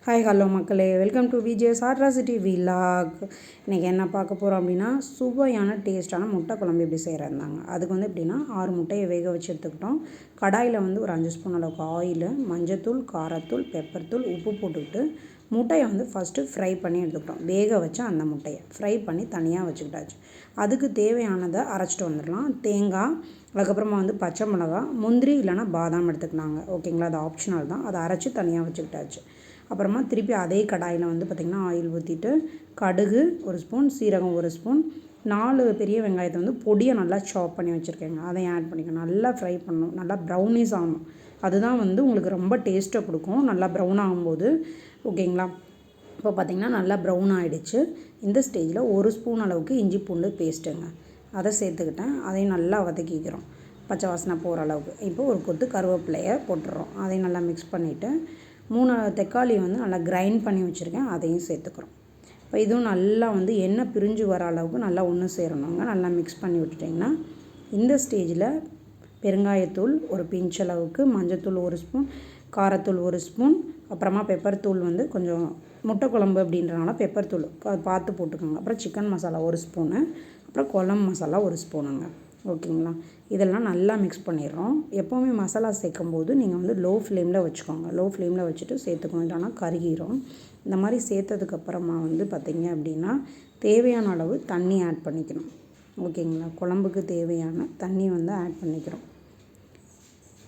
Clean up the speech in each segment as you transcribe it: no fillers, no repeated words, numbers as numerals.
Hi hello மக்களே, welcome to விஜேஸ் ஆட்ராசிட்டி vlog. இன்றைக்கி என்ன பார்க்க போகிறோம் அப்படின்னா, சுவையான டேஸ்ட்டான முட்டை குழம்பு எப்படி செய்கிறதாங்க. அதுக்கு வந்து எப்படின்னா 6 முட்டையை வேக வச்சு எடுத்துக்கிட்டோம். கடாயில் வந்து ஒரு 5 ஸ்பூன் அளவுக்கு ஆயில், மஞ்சத்தூள், காரத்தூள், பெப்பர் தூள், உப்பு போட்டுக்கிட்டு முட்டையை வந்து ஃபஸ்ட்டு ஃப்ரை பண்ணி எடுத்துக்கிட்டோம். வேக வச்சு அந்த முட்டையை ஃப்ரை பண்ணி தனியாக வச்சுக்கிட்டாச்சு. அதுக்கு தேவையானதை அரைச்சிட்டு வந்துடலாம். தேங்காய், அதுக்கப்புறமா வந்து பச்சை மிளகா, முந்திரி இல்லைனா பாதாம் எடுத்துக்கினாங்க. ஓகேங்களா, அது ஆப்ஷனல் தான். அதை அரைச்சி தனியாக வச்சுக்கிட்டாச்சு. அப்புறமா திருப்பி அதே கடாயில் வந்து பார்த்திங்கன்னா ஆயில் ஊற்றிட்டு கடுகு 1 ஸ்பூன், சீரகம் 1 ஸ்பூன், 4 பெரிய வெங்காயத்தை வந்து பொடியை நல்லா சாப் பண்ணி வச்சுருக்கேங்க. அதையும் ஆட் பண்ணிக்கணும். நல்லா ஃப்ரை பண்ணணும். நல்லா ப்ரௌனிஸ் ஆகணும். அதுதான் வந்து உங்களுக்கு ரொம்ப டேஸ்ட்டை கொடுக்கும். நல்லா ப்ரௌன் ஆகும்போது. ஓகேங்களா, இப்போ பார்த்திங்கன்னா நல்லா ப்ரௌன் ஆகிடுச்சு. இந்த ஸ்டேஜில் 1 ஸ்பூன் அளவுக்கு இஞ்சி பூண்டு பேஸ்ட்டுங்க, அதை சேர்த்துக்கிட்டேன். அதையும் நல்லா வதக்கிக்கிறோம், பச்சை வாசனை போகிற அளவுக்கு. இப்போ ஒரு கொத்து கருவேப்பிலையை போட்டுடுறோம். அதையும் நல்லா மிக்ஸ் பண்ணிவிட்டு 3 தக்காளி வந்து நல்லா கிரைண்ட் பண்ணி வச்சுருக்கேன், அதையும் சேர்த்துக்கிறோம். இப்போ இதுவும் நல்லா வந்து எண்ணெய் பிரிஞ்சு வர அளவுக்கு நல்லா ஒன்று சேரணுங்க. நல்லா மிக்ஸ் பண்ணி விட்டுட்டிங்கன்னா இந்த ஸ்டேஜில் பெருங்காயத்தூள் ஒரு பிஞ்ச் அளவுக்கு, மஞ்சத்தூள் 1 ஸ்பூன், காரத்தூள் 1 ஸ்பூன், அப்புறமா பெப்பர் தூள் வந்து கொஞ்சம் முட்டை குழம்பு அப்படின்றனால பெப்பர் தூள் பார்த்து போட்டுக்கோங்க. அப்புறம் சிக்கன் மசாலா 1 ஸ்பூனு, அப்புறம் குழம்பு மசாலா 1 ஸ்பூனுங்க. ஓகேங்களா, இதெல்லாம் நல்லா மிக்ஸ் பண்ணிடுறோம். எப்போவுமே மசாலா சேர்க்கும்போது நீங்கள் வந்து லோ ஃப்ளேமில் வச்சுக்கோங்க. லோ ஃப்ளேமில் வச்சுட்டு சேர்த்துக்கணும், இல்லைனா கருகிரும். இந்த மாதிரி சேர்த்ததுக்கப்புறமா வந்து பார்த்திங்க அப்படின்னா தேவையான அளவு தண்ணி ஆட் பண்ணிக்கணும். ஓகேங்களா, குழம்புக்கு தேவையான தண்ணி வந்து ஆட் பண்ணிக்கிறோம்.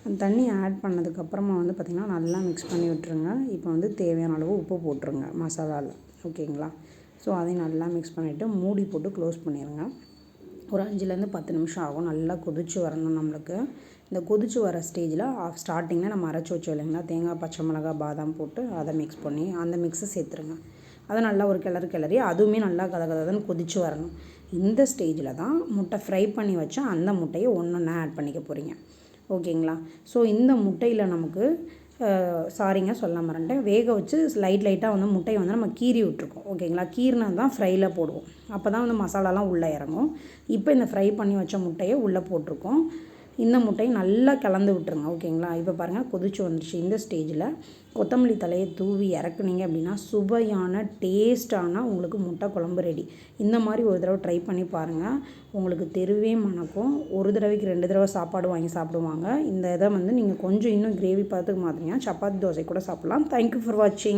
அந்த தண்ணி ஆட் பண்ணதுக்கப்புறமா வந்து பார்த்திங்கன்னா நல்லா மிக்ஸ் பண்ணி விட்டுருங்க. இப்போ வந்து தேவையான அளவு உப்பு போட்டுருங்க மசாலாவில். ஓகேங்களா, ஸோ அதையும் நல்லா மிக்ஸ் பண்ணிவிட்டு மூடி போட்டு க்ளோஸ் பண்ணிடுங்க. ஒரு 5லேருந்து 10 நிமிஷம் ஆகும். நல்லா கொதித்து வரணும் நம்மளுக்கு. இந்த கொதித்து வர ஸ்டேஜில் ஸ்டார்டிங்கில் நம்ம அரைச்சி வச்சோம் இல்லைங்களா, தேங்காய், பச்சை மிளகா, பாதாம் போட்டு அதை மிக்ஸ் பண்ணி அந்த மிக்ஸை சேர்த்துருங்க. அதை நல்லா ஒரு கிளறி அதுவுமே நல்லா கதகதன்னு கொதித்து வரணும். இந்த ஸ்டேஜில் தான் முட்டை ஃப்ரை பண்ணி வச்சா அந்த முட்டையை ஒன்றா ஆட் பண்ணிக்க போகிறீங்க. ஓகேங்களா, ஸோ இந்த முட்டையில் நமக்கு சாரிங்க சொல்ல மறந்துட்டேன், வேக வச்சு லைட்டாக வந்து முட்டையை வந்து நம்ம கீறி விட்ருக்கோம். ஓகேங்களா, கீறினது தான் ஃப்ரையில் போடுவோம். அப்போ தான் வந்து மசாலாலாம் உள்ளே இறங்கும். இப்போ இந்த ஃப்ரை பண்ணி வச்ச முட்டையை உள்ளே போட்டிருக்கோம். இந்த முட்டையை நல்லா கலந்து விட்டுருங்க. ஓகேங்களா, இப்போ பாருங்கள் கொதிச்சு வந்துடுச்சு. இந்த ஸ்டேஜில் கொத்தமல்லி தலையை தூவி இறக்குனீங்க அப்படின்னா சுவையான டேஸ்ட்டான உங்களுக்கு முட்டை குழம்பு ரெடி. இந்த மாதிரி ஒரு தடவை ட்ரை பண்ணி பாருங்கள். உங்களுக்கு தெருவே மணக்கும். ஒரு தடவைக்கு 2 தடவை சாப்பாடு வாங்கி சாப்பிடுவாங்க. இந்த இதை வந்து நீங்கள் கொஞ்சம் இன்னும் கிரேவி பார்த்துக்கு மாற்றினீங்கன்னா சப்பாத்தி, தோசை கூட சாப்பிட்லாம். தேங்க்யூ ஃபார் வாட்சிங்.